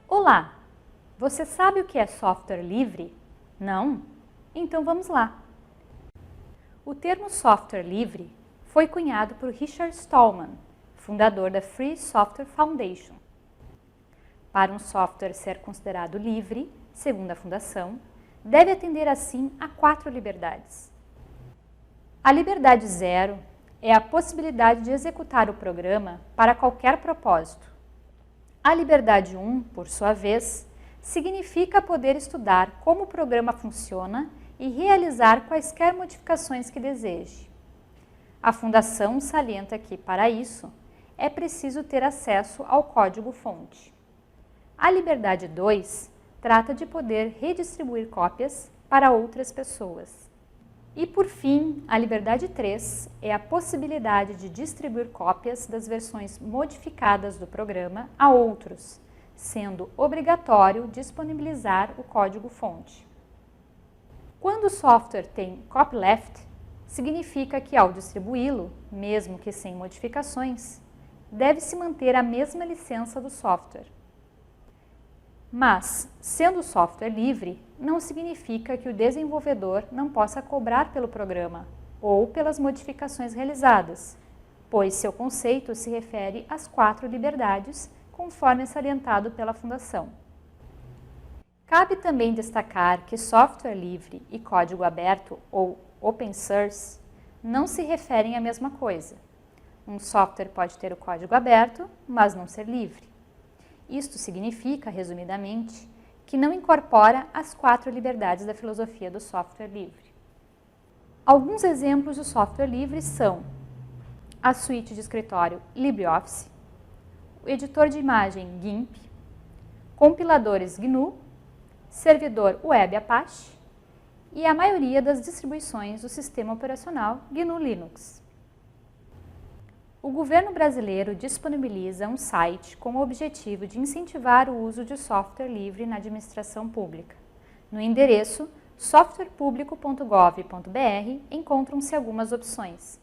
Olá! Você sabe o que é software livre? Não? Então vamos lá! O termo software livre foi cunhado por Richard Stallman, fundador da Free Software Foundation. Para um software ser considerado livre, segundo a fundação, deve atender assim a 4 liberdades. A liberdade 0 é a possibilidade de executar o programa para qualquer propósito. A liberdade 1, por sua vez, significa poder estudar como o programa funciona e realizar quaisquer modificações que deseje. A Fundação salienta que, para isso, é preciso ter acesso ao código-fonte. A liberdade 2 trata de poder redistribuir cópias para outras pessoas. E, por fim, a liberdade 3 é a possibilidade de distribuir cópias das versões modificadas do programa a outros, sendo obrigatório disponibilizar o código-fonte. Quando o software tem copyleft, significa que ao distribuí-lo, mesmo que sem modificações, deve-se manter a mesma licença do software. Mas, sendo o software livre, não significa que o desenvolvedor não possa cobrar pelo programa ou pelas modificações realizadas, pois seu conceito se refere às 4 liberdades, conforme salientado pela Fundação. Cabe também destacar que software livre e código aberto, ou open source, não se referem à mesma coisa. Um software pode ter o código aberto, mas não ser livre. Isto significa, resumidamente, que não incorpora as 4 liberdades da filosofia do software livre. Alguns exemplos de software livre são a suíte de escritório LibreOffice, o editor de imagem GIMP, compiladores GNU, servidor web Apache e a maioria das distribuições do sistema operacional GNU Linux. O governo brasileiro disponibiliza um site com o objetivo de incentivar o uso de software livre na administração pública. No endereço softwarepublico.gov.br encontram-se algumas opções.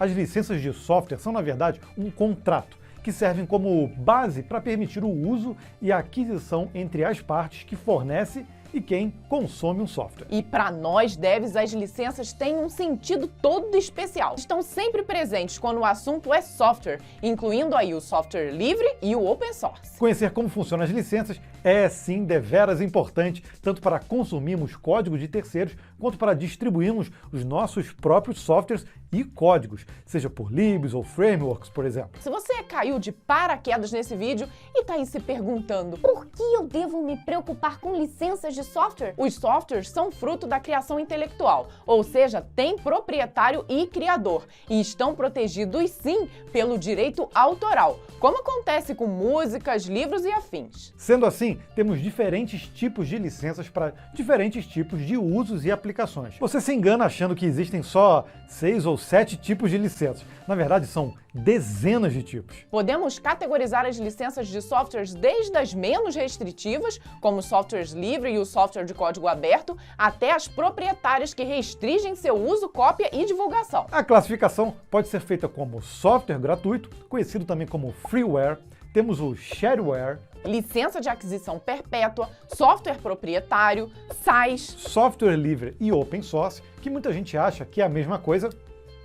As licenças de software são, na verdade, um contrato que servem como base para permitir o uso e a aquisição entre as partes que fornece e quem consome um software. E para nós devs, as licenças têm um sentido todo especial. Estão sempre presentes quando o assunto é software, incluindo aí o software livre e o open source. Conhecer como funcionam as licenças é sim deveras importante, tanto para consumirmos código de terceiros, quanto para distribuirmos os nossos próprios softwares e códigos, seja por libs ou frameworks, por exemplo. Se você caiu de paraquedas nesse vídeo e está aí se perguntando por que eu devo me preocupar com licenças de software? Os softwares são fruto da criação intelectual, ou seja, têm proprietário e criador, e estão protegidos sim pelo direito autoral, como acontece com músicas, livros e afins. Sendo assim, temos diferentes tipos de licenças para diferentes tipos de usos e aplicações. Você se engana achando que existem só 6 ou 7 tipos de licenças. Na verdade, são dezenas de tipos. Podemos categorizar as licenças de softwares desde as menos restritivas, como softwares livre e o software de código aberto, até as proprietárias que restringem seu uso, cópia e divulgação. A classificação pode ser feita como software gratuito, conhecido também como freeware, temos o shareware, licença de aquisição perpétua, software proprietário, SaaS, software livre e open source, que muita gente acha que é a mesma coisa,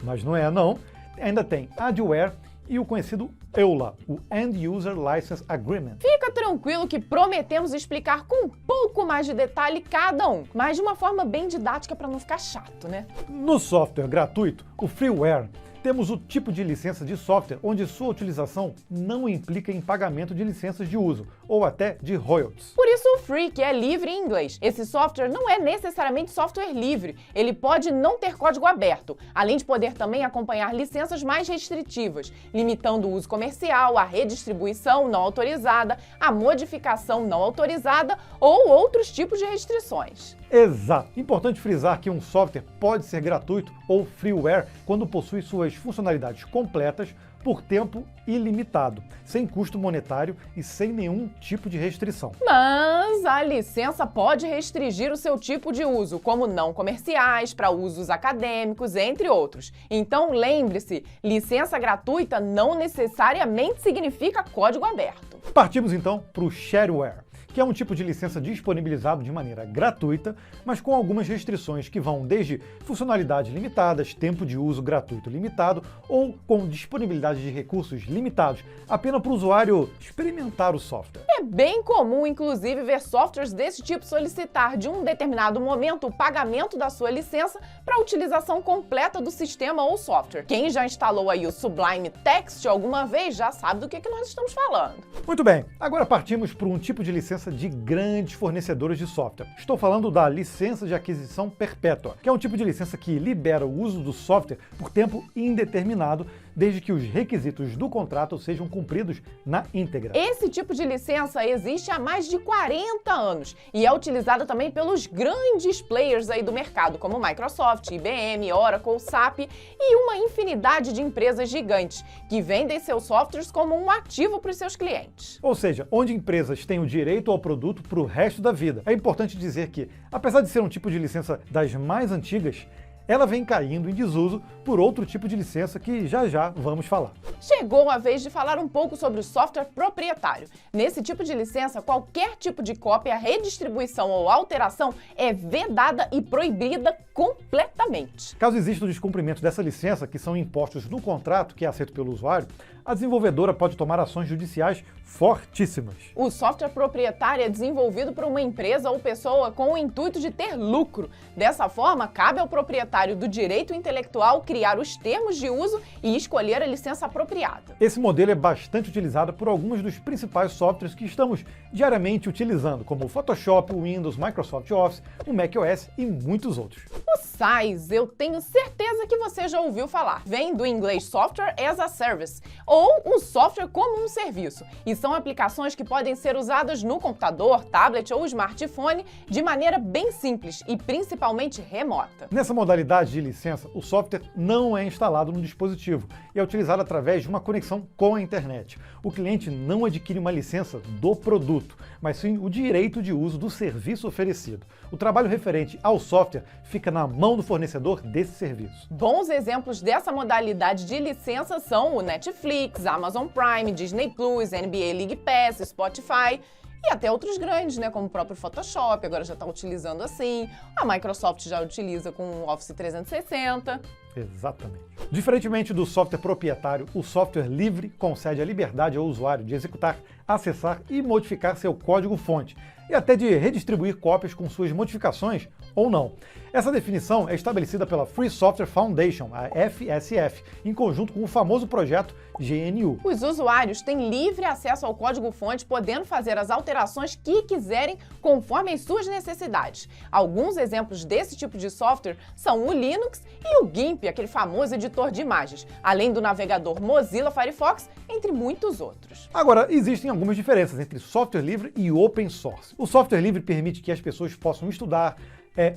mas não é não. Ainda tem adware e o conhecido EULA, o End User License Agreement. Fica tranquilo que prometemos explicar com um pouco mais de detalhe cada um, mas de uma forma bem didática para não ficar chato, né? No software gratuito, o freeware, temos o tipo de licença de software onde sua utilização não implica em pagamento de licenças de uso, ou até de royalties. Por isso o free, que é livre em inglês. Esse software não é necessariamente software livre, ele pode não ter código aberto, além de poder também acompanhar licenças mais restritivas, limitando o uso comercial, a redistribuição não autorizada, a modificação não autorizada ou outros tipos de restrições. Exato! Importante frisar que um software pode ser gratuito ou freeware quando possui suas funcionalidades completas, por tempo ilimitado, sem custo monetário e sem nenhum tipo de restrição. Mas a licença pode restringir o seu tipo de uso, como não comerciais, para usos acadêmicos, entre outros. Então lembre-se, licença gratuita não necessariamente significa código aberto. Partimos então para o shareware, que é um tipo de licença disponibilizado de maneira gratuita, mas com algumas restrições que vão desde funcionalidades limitadas, tempo de uso gratuito limitado ou com disponibilidade de recursos limitados, apenas para o usuário experimentar o software. É bem comum, inclusive, ver softwares desse tipo solicitar de um determinado momento o pagamento da sua licença para a utilização completa do sistema ou software. Quem já instalou aí o Sublime Text alguma vez já sabe do que nós estamos falando. Muito bem, agora partimos para um tipo de licença de grandes fornecedores de software. Estou falando da licença de aquisição perpétua, que é um tipo de licença que libera o uso do software por tempo indeterminado, desde que os requisitos do contrato sejam cumpridos na íntegra. Esse tipo de licença existe há mais de 40 anos e é utilizada também pelos grandes players aí do mercado, como Microsoft, IBM, Oracle, SAP e uma infinidade de empresas gigantes que vendem seus softwares como um ativo para os seus clientes. Ou seja, onde empresas têm o direito ao produto para o resto da vida. É importante dizer que, apesar de ser um tipo de licença das mais antigas, ela vem caindo em desuso por outro tipo de licença que já vamos falar. Chegou a vez de falar um pouco sobre o software proprietário. Nesse tipo de licença, qualquer tipo de cópia, redistribuição ou alteração é vedada e proibida completamente. Caso exista o descumprimento dessa licença, que são impostos no contrato que é aceito pelo usuário, a desenvolvedora pode tomar ações judiciais fortíssimas. O software proprietário é desenvolvido por uma empresa ou pessoa com o intuito de ter lucro. Dessa forma, cabe ao proprietário do direito intelectual criar os termos de uso e escolher a licença apropriada. Esse modelo é bastante utilizado por alguns dos principais softwares que estamos diariamente utilizando, como o Photoshop, o Windows, Microsoft Office, o macOS e muitos outros. O SaaS, eu tenho certeza que você já ouviu falar. Vem do inglês Software as a Service, ou o software como um serviço. E são aplicações que podem ser usadas no computador, tablet ou smartphone de maneira bem simples e principalmente remota. Nessa modalidade de licença, o software não é instalado no dispositivo e é utilizado através de uma conexão com a internet. O cliente não adquire uma licença do produto, mas sim o direito de uso do serviço oferecido. O trabalho referente ao software fica na mão do fornecedor desse serviço. Bons exemplos dessa modalidade de licença são o Netflix, Amazon Prime, Disney Plus, NBA League Pass, Spotify e até outros grandes, como o próprio Photoshop, agora já está utilizando assim. A Microsoft já utiliza com o Office 360. Exatamente. Diferentemente do software proprietário, o software livre concede a liberdade ao usuário de executar, acessar e modificar seu código-fonte, e até de redistribuir cópias com suas modificações ou não. Essa definição é estabelecida pela Free Software Foundation, a FSF, em conjunto com o famoso projeto GNU. Os usuários têm livre acesso ao código-fonte, podendo fazer as alterações que quiserem conforme as suas necessidades. Alguns exemplos desse tipo de software são o Linux e o GIMP, aquele famoso editor de imagens, além do navegador Mozilla Firefox, entre muitos outros. Agora, existem algumas diferenças entre software livre e open source. O software livre permite que as pessoas possam estudar,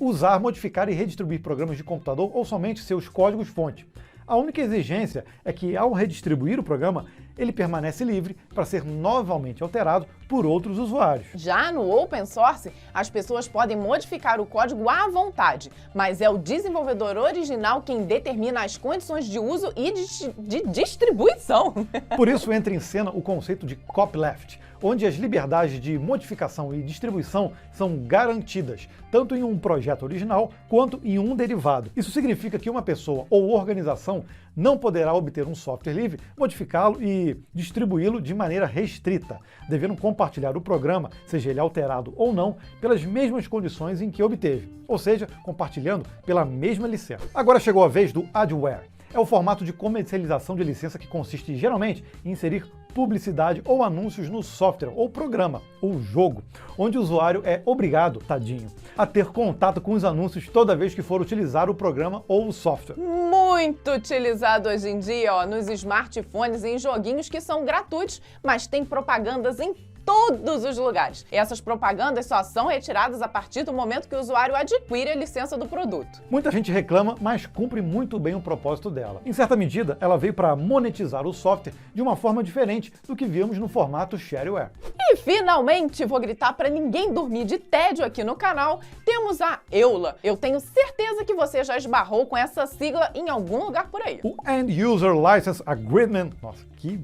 usar, modificar e redistribuir programas de computador ou somente seus códigos-fonte. A única exigência é que, ao redistribuir o programa, ele permanece livre para ser novamente alterado por outros usuários. Já no open source, as pessoas podem modificar o código à vontade, mas é o desenvolvedor original quem determina as condições de uso e de distribuição. Por isso entra em cena o conceito de copyleft, onde as liberdades de modificação e distribuição são garantidas, tanto em um projeto original quanto em um derivado. Isso significa que uma pessoa ou organização não poderá obter um software livre, modificá-lo e distribuí-lo de maneira restrita, devendo compartilhar o programa, seja ele alterado ou não, pelas mesmas condições em que obteve, ou seja, compartilhando pela mesma licença. Agora chegou a vez do adware. É o formato de comercialização de licença que consiste geralmente em inserir publicidade ou anúncios no software ou programa ou jogo, onde o usuário é obrigado, tadinho, a ter contato com os anúncios toda vez que for utilizar o programa ou o software. Muito utilizado hoje em dia, nos smartphones e em joguinhos que são gratuitos, mas tem propagandas em todos os lugares. E essas propagandas só são retiradas a partir do momento que o usuário adquire a licença do produto. Muita gente reclama, mas cumpre muito bem o propósito dela. Em certa medida, ela veio para monetizar o software de uma forma diferente do que víamos no formato shareware. E finalmente, vou gritar para ninguém dormir de tédio aqui no canal, temos a EULA. Eu tenho certeza que você já esbarrou com essa sigla em algum lugar por aí. O End User License Agreement, nossa, que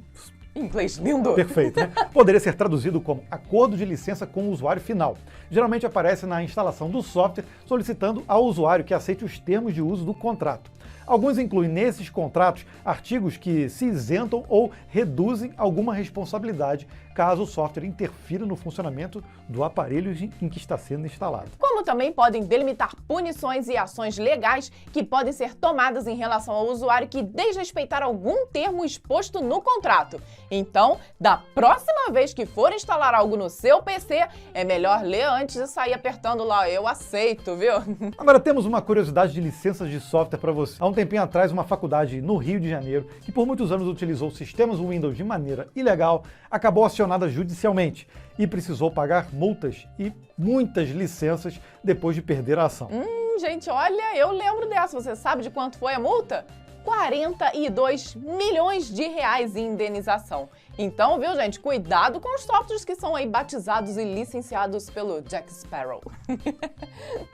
inglês lindo! perfeito, né? Poderia ser traduzido como acordo de licença com o usuário final. Geralmente aparece na instalação do software, solicitando ao usuário que aceite os termos de uso do contrato. Alguns incluem nesses contratos artigos que se isentam ou reduzem alguma responsabilidade caso o software interfira no funcionamento do aparelho em que está sendo instalado. Como também podem delimitar punições e ações legais que podem ser tomadas em relação ao usuário que desrespeitar algum termo exposto no contrato. Então, da próxima vez que for instalar algo no seu PC, é melhor ler antes de sair apertando lá "eu aceito", viu? Agora temos uma curiosidade de licenças de software para você. Há um tempinho atrás, uma faculdade no Rio de Janeiro, que por muitos anos utilizou sistemas Windows de maneira ilegal, acabou acionada judicialmente e precisou pagar multas e muitas licenças depois de perder a ação. Gente, olha, eu lembro dessa. Você sabe de quanto foi a multa? 42 milhões de reais em indenização. Então, viu, gente, cuidado com os softwares que são aí batizados e licenciados pelo Jack Sparrow.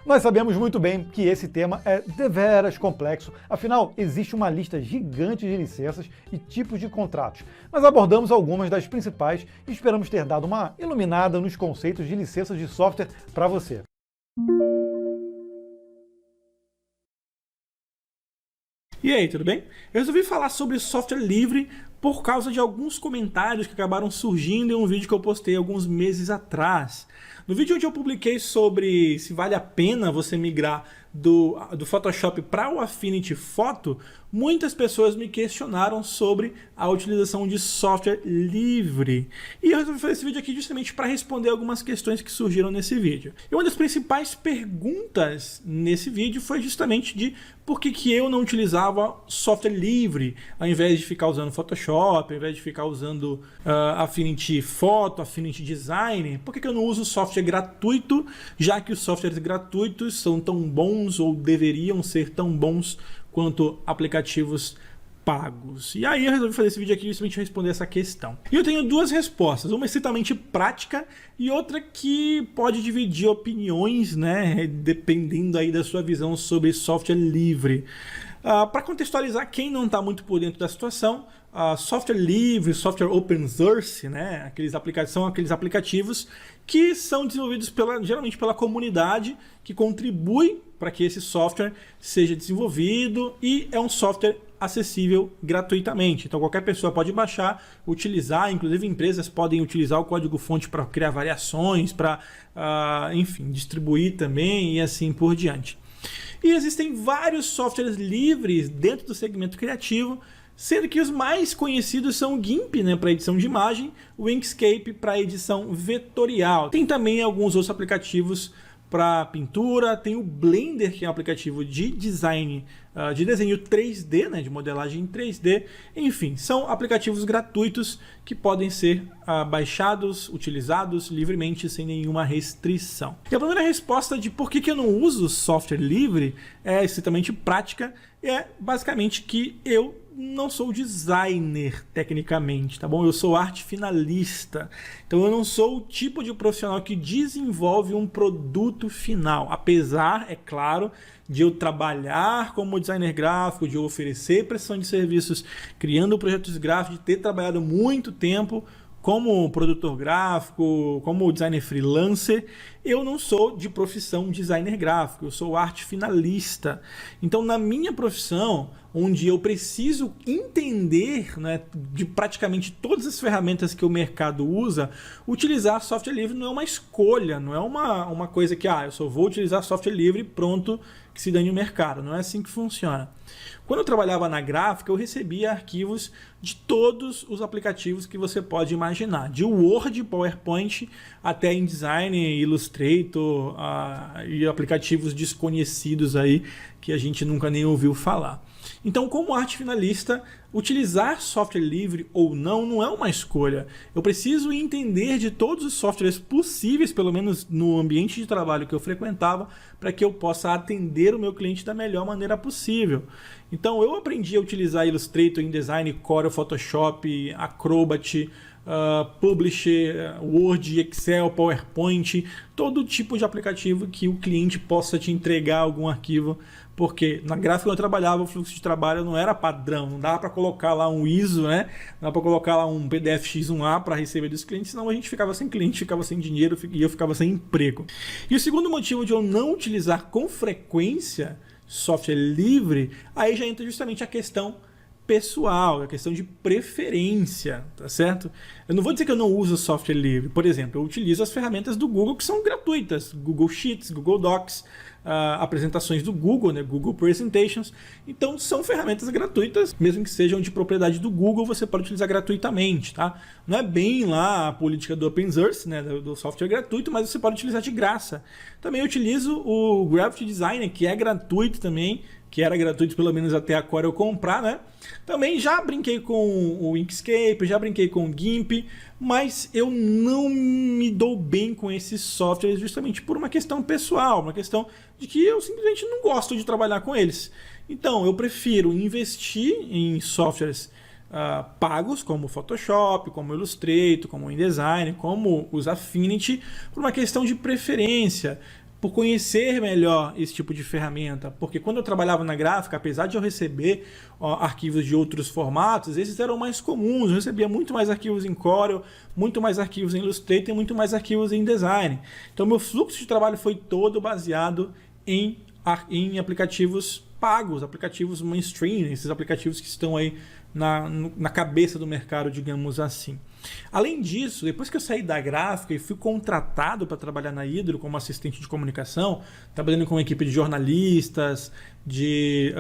Nós sabemos muito bem que esse tema é deveras complexo, afinal, existe uma lista gigante de licenças e tipos de contratos, mas abordamos algumas das principais e esperamos ter dado uma iluminada nos conceitos de licenças de software para você. E aí, tudo bem? Eu resolvi falar sobre software livre por causa de alguns comentários que acabaram surgindo em um vídeo que eu postei alguns meses atrás. No vídeo onde eu publiquei sobre se vale a pena você migrar do Photoshop para o Affinity Photo, muitas pessoas me questionaram sobre a utilização de software livre. E eu resolvi fazer esse vídeo aqui justamente para responder algumas questões que surgiram nesse vídeo. E uma das principais perguntas nesse vídeo foi justamente de por que eu não utilizava software livre, ao invés de ficar usando Photoshop, ao invés de ficar usando Affinity Photo, Affinity Design, por que eu não uso software gratuito, já que os softwares gratuitos são tão bons ou deveriam ser tão bons quanto aplicativos pagos. E aí eu resolvi fazer esse vídeo aqui justamente responder essa questão. E eu tenho duas respostas, uma estritamente prática e outra que pode dividir opiniões, né, dependendo aí da sua visão sobre software livre. Para contextualizar quem não está muito por dentro da situação, software livre, software open source, né, são aqueles aplicativos que são desenvolvidos geralmente pela comunidade que contribui para que esse software seja desenvolvido e é um software acessível gratuitamente. Então qualquer pessoa pode baixar, utilizar, inclusive empresas podem utilizar o código-fonte para criar variações, para, enfim, distribuir também e assim por diante. E existem vários softwares livres dentro do segmento criativo, sendo que os mais conhecidos são o GIMP, né, para edição de imagem, o Inkscape para edição vetorial. Tem também alguns outros aplicativos para pintura, tem o Blender, que é um aplicativo de design, de desenho 3D, né, de modelagem em 3D. Enfim, são aplicativos gratuitos que podem ser baixados, utilizados livremente, sem nenhuma restrição. E a primeira resposta de por que eu não uso software livre é estritamente prática, é basicamente que eu não sou designer tecnicamente, tá bom? Eu sou arte finalista, então eu não sou o tipo de profissional que desenvolve um produto final, apesar, é claro, de eu trabalhar como designer gráfico, de eu oferecer prestação de serviços, criando projetos gráficos, de ter trabalhado muito tempo como produtor gráfico, como designer freelancer. Eu não sou de profissão designer gráfico, eu sou arte finalista. Então, na minha profissão, onde eu preciso entender, né, de praticamente todas as ferramentas que o mercado usa, utilizar software livre não é uma escolha, não é uma coisa que eu só vou utilizar software livre e pronto, que se dane o mercado. Não é assim que funciona. Quando eu trabalhava na gráfica, eu recebia arquivos de todos os aplicativos que você pode imaginar, de Word, PowerPoint, até InDesign, Illustrator e aplicativos desconhecidos aí que a gente nunca nem ouviu falar. Então, como arte finalista, utilizar software livre ou não é uma escolha. Eu preciso entender de todos os softwares possíveis, pelo menos no ambiente de trabalho que eu frequentava, para que eu possa atender o meu cliente da melhor maneira possível. Então, eu aprendi a utilizar Illustrator, InDesign, Corel, Photoshop, Acrobat, Publisher, Word, Excel, PowerPoint, todo tipo de aplicativo que o cliente possa te entregar algum arquivo, porque na gráfica eu trabalhava, o fluxo de trabalho não era padrão, não dava para colocar lá um ISO, né? Não dava para colocar lá um PDF X1A para receber dos clientes, senão a gente ficava sem cliente, ficava sem dinheiro e eu ficava sem emprego. E o segundo motivo de eu não utilizar com frequência software livre, aí já entra justamente a questão pessoal, a questão de preferência, tá certo? Eu não vou dizer que eu não uso software livre. Por exemplo, eu utilizo as ferramentas do Google que são gratuitas, Google Sheets, Google Docs, apresentações do Google, né? Google Presentations. Então são ferramentas gratuitas, mesmo que sejam de propriedade do Google, você pode utilizar gratuitamente, tá? Não é bem lá a política do open source, né? Do software gratuito, mas você pode utilizar de graça. Também eu utilizo o Gravity Designer, que é gratuito também, que era gratuito pelo menos até a Corel comprar, né? Também já brinquei com o Inkscape, já brinquei com o GIMP, mas eu não me dou bem com esses softwares justamente por uma questão pessoal, uma questão de que eu simplesmente não gosto de trabalhar com eles. Então, eu prefiro investir em softwares pagos, como o Photoshop, como o Illustrator, como o InDesign, como os Affinity, por uma questão de preferência, por conhecer melhor esse tipo de ferramenta, porque quando eu trabalhava na gráfica, apesar de eu receber arquivos de outros formatos, esses eram mais comuns, eu recebia muito mais arquivos em Corel, muito mais arquivos em Illustrator e muito mais arquivos em InDesign. Então meu fluxo de trabalho foi todo baseado em aplicativos pagos, aplicativos mainstream, esses aplicativos que estão aí na cabeça do mercado, digamos assim. Além disso, depois que eu saí da gráfica e fui contratado para trabalhar na Hydro como assistente de comunicação, trabalhando com uma equipe de jornalistas, de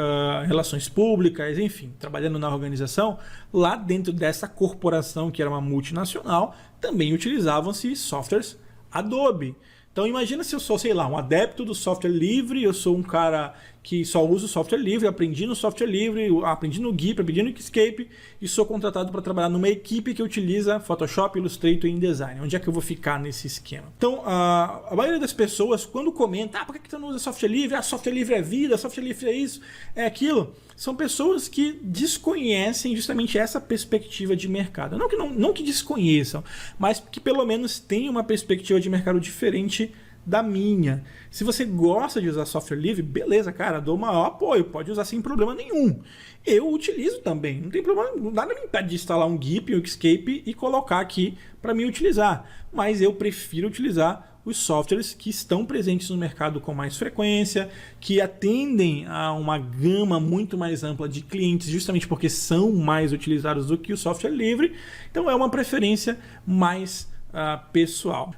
relações públicas, enfim, trabalhando na organização, lá dentro dessa corporação, que era uma multinacional, também utilizavam-se softwares Adobe. Então imagina se eu sou, sei lá, um adepto do software livre, eu sou um cara que só usa o software livre, aprendi no software livre, aprendi no GIMP, aprendi no Inkscape e sou contratado para trabalhar numa equipe que utiliza Photoshop, Illustrator e InDesign. Onde é que eu vou ficar nesse esquema? Então a maioria das pessoas, quando comenta, por que você não usa software livre? Software livre é vida, software livre é isso, é aquilo. São pessoas que desconhecem justamente essa perspectiva de mercado. Não que desconheçam, mas que pelo menos tenham uma perspectiva de mercado diferente da minha. Se você gosta de usar software livre, beleza, cara, dou o maior apoio, pode usar sem problema nenhum. Eu utilizo também, não tem problema, nada me impede de instalar um GIMP, um Inkscape e colocar aqui para mim utilizar. Mas eu prefiro utilizar os softwares que estão presentes no mercado com mais frequência, que atendem a uma gama muito mais ampla de clientes, justamente porque são mais utilizados do que o software livre. Então é uma preferência mais pessoal.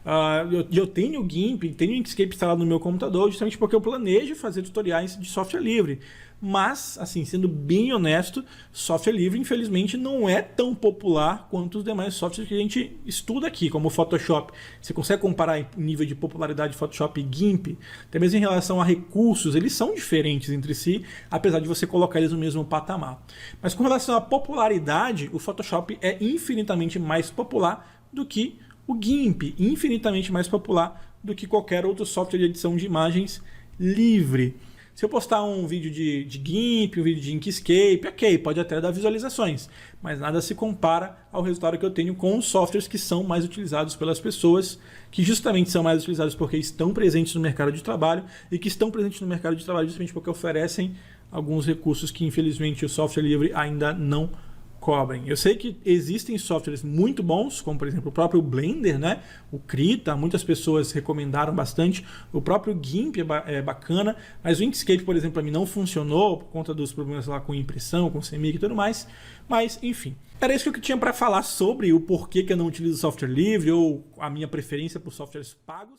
Eu tenho o GIMP, tenho o Inkscape instalado no meu computador, justamente porque eu planejo fazer tutoriais de software livre. Mas, assim, sendo bem honesto, software livre, infelizmente, não é tão popular quanto os demais softwares que a gente estuda aqui, como o Photoshop. Você consegue comparar o nível de popularidade de Photoshop e GIMP? Até mesmo em relação a recursos, eles são diferentes entre si, apesar de você colocar eles no mesmo patamar. Mas com relação à popularidade, o Photoshop é infinitamente mais popular do que o GIMP, infinitamente mais popular do que qualquer outro software de edição de imagens livre. Se eu postar um vídeo de GIMP, um vídeo de Inkscape, ok, pode até dar visualizações, mas nada se compara ao resultado que eu tenho com os softwares que são mais utilizados pelas pessoas, que justamente são mais utilizados porque estão presentes no mercado de trabalho e que estão presentes no mercado de trabalho justamente porque oferecem alguns recursos que infelizmente o software livre ainda não cobrem. Eu sei que existem softwares muito bons, como por exemplo o próprio Blender, né? O Krita, muitas pessoas recomendaram bastante. O próprio GIMP é bacana, mas o Inkscape, por exemplo, para mim não funcionou por conta dos problemas lá com impressão, com CMYK e tudo mais. Mas, enfim, era isso que eu tinha para falar sobre o porquê que eu não utilizo software livre ou a minha preferência por softwares pagos.